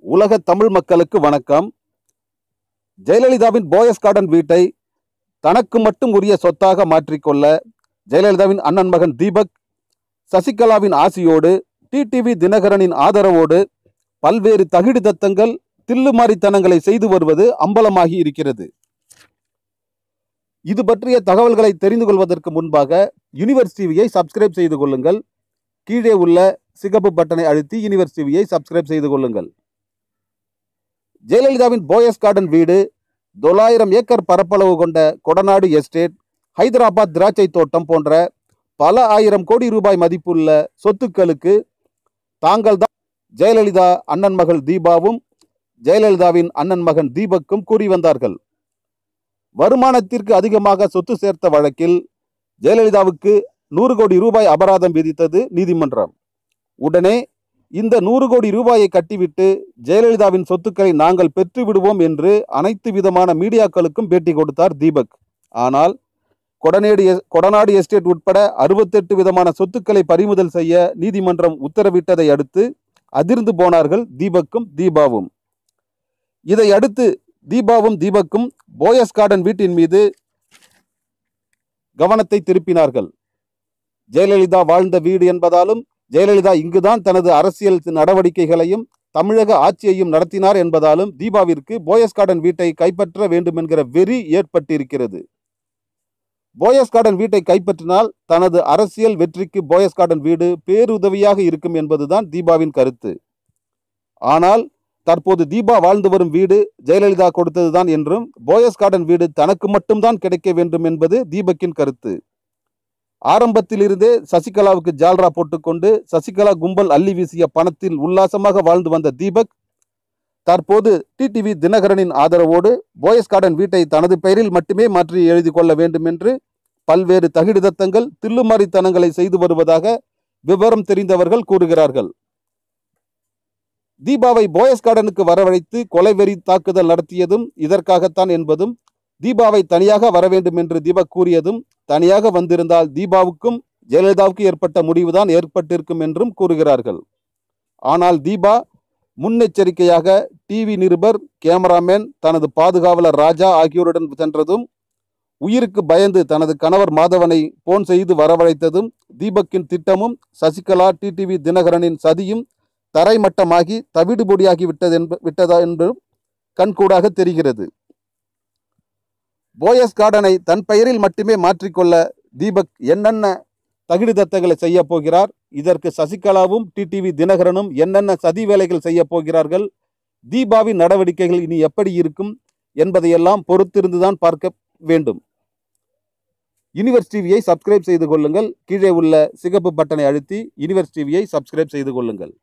உலக தமிழ் மக்களுக்கு வணக்கம். ஜெயலலிதாவின் போயஸ் கார்டன் வீட்டை தனக்கு மட்டும் உரிய சொத்தாக மாற்றிக்கொள்ள ஜெயலலிதாவின் அண்ணன் மகன் தீபக், சசிகலாவின் ஆசியோடு, டிடிவி தினகரனின் ஆதரவோடு பல்வேறு தகிடு தத்தங்கள், தில்லுமாரித்தனங்களை செய்து வருவது அம்பலமாகி இருக்கிறது. இது பற்றிய தகவல்களை தெரிந்து கொள்வதற்கு முன்பாக யூனிவர்ஸ் டிவியை சப்ஸ்கிரைப் செய்து கொள்ளுங்கள். கீழே உள்ள சிகப்பு பட்டனை அழுத்தி யூனிவர்ஸ் டிவியை சப்ஸ்கிரைப் செய்து கொள்ளுங்கள். ஜெயலலிதாவின் போயஸ் கார்டன் வீடு 900 ஏக்கர் பரப்பளவு கொண்ட கொடநாடு எஸ்டேட், ஹைதராபாத் திராட்சை தோட்டம் போன்ற பல ஆயிரம் கோடி ரூபாய் மதிப்புள்ள சொத்துக்களுக்கு தாங்கள் தான் ஜெயலலிதா அண்ணன் மகள் தீபாவும் ஜெயலலிதாவின் அண்ணன் மகன் தீபக்கும் கூறி வந்தார்கள். வருமானத்திற்கு அதிகமாக சொத்து சேர்த்த வழக்கில் ஜெயலலிதாவுக்கு 100 கோடி ரூபாய் அபராதம் விதித்தது நீதிமன்றம். உடனே இந்த 100 கோடி ரூபாயை கட்டிவிட்டு ஜெயலலிதாவின் சொத்துக்களை நாங்கள் பெற்று விடுவோம் என்று அனைத்து விதமான மீடியாக்களுக்கும் பேட்டி கொடுத்தார் தீபக். ஆனால் கொடநாடு எஸ்டேட் உட்பட 68 விதமான சொத்துக்களை பறிமுதல் செய்ய நீதிமன்றம் உத்தரவிட்டதை அடுத்து அதிர்ந்து போனார்கள் தீபக்கும் தீபாவும். இதை அடுத்து தீபாவும் தீபக்கும் போயஸ் கார்டன் வீட்டின் மீது கவனத்தை திருப்பினார்கள். ஜெயலலிதா வாழ்ந்த வீடு என்பதாலும், ஜெயலலிதா இங்குதான் தனது அரசியல் நடவடிக்கைகளையும் தமிழக ஆட்சியையும் நடத்தினார் என்பதாலும் தீபாவிற்கு போயஸ் கார்டன் வீட்டை கைப்பற்ற வேண்டும் என்கிற வெறி ஏற்பட்டிருக்கிறது. போயஸ் கார்டன் வீட்டை கைப்பற்றினால் தனது அரசியல் வெற்றிக்கு போயஸ் கார்டன் வீடு பேருதவியாக இருக்கும் என்பதுதான் தீபாவின் கருத்து. ஆனால் தற்போது தீபா வாழ்ந்து வரும் வீடு ஜெயலலிதா கொடுத்ததுதான் என்றும், போயஸ் கார்டன் வீடு தனக்கு மட்டும்தான் கிடைக்க வேண்டும் என்பது தீபக்கின் கருத்து. ஆரம்பத்திலிருந்தே சசிகலாவுக்கு ஜால்ரா போட்டுக்கொண்டு சசிகலா கும்பல் அள்ளி வீசிய பணத்தில் உல்லாசமாக வாழ்ந்து வந்த தீபக் தற்போது டிடிவி தினகரனின் ஆதரவோடு போயஸ் கார்டன் வீட்டை தனது பெயரில் மட்டுமே மாற்றி எழுதி கொள்ள வேண்டும் என்று பல்வேறு தகிடுதத்தங்கள், தில்லுமாரித்தனங்களை செய்து வருவதாக விவரம் தெரிந்தவர்கள் கூறுகிறார்கள். தீபாவை போயஸ் கார்டனுக்கு வரவழைத்து கொலைவெறி தாக்குதல் நடத்தியதும் இதற்காகத்தான் என்பதும், தீபாவை தனியாக வர வேண்டும் என்று தீபக் கூறியதும், தனியாக வந்திருந்தால் தீபாவுக்கும் ஜெயலலிதாவுக்கு ஏற்பட்ட முடிவுதான் ஏற்பட்டிருக்கும் என்றும் கூறுகிறார்கள். ஆனால் தீபா முன்னெச்சரிக்கையாக டிவி நிருபர், கேமராமேன், தனது பாதுகாவலர் ராஜா ஆகியோருடன் சென்றதும், உயிருக்கு பயந்து தனது கணவர் மாதவனை போன் செய்து வரவழைத்ததும், தீபக்கின் திட்டமும் சசிகலா, டிடிவி தினகரனின் சதியும் தரைமட்டமாகி தவிடுபொடியாகி விட்டதா என்றும் கண்கூடாக தெரிகிறது. போயஸ் கார்டனை தன் பெயரில் மட்டுமே மாற்றிக்கொள்ள தீபக் என்னென்ன தகிடுதத்தங்களை செய்ய போகிறார், இதற்கு சசிகலாவும் டிடிவி தினகரனும் என்னென்ன சதி வேலைகள் செய்ய போகிறார்கள், தீபாவின் நடவடிக்கைகள் இனி எப்படி இருக்கும் என்பதையெல்லாம் பொறுத்திருந்துதான் பார்க்க வேண்டும். யூனிவர்ஸ் டிவியை சப்ஸ்கிரைப் செய்து கொள்ளுங்கள். கீழே உள்ள சிகப்பு பட்டனை அழுத்தி யூனிவர்ஸ் டிவியை சப்ஸ்கிரைப் செய்து கொள்ளுங்கள்.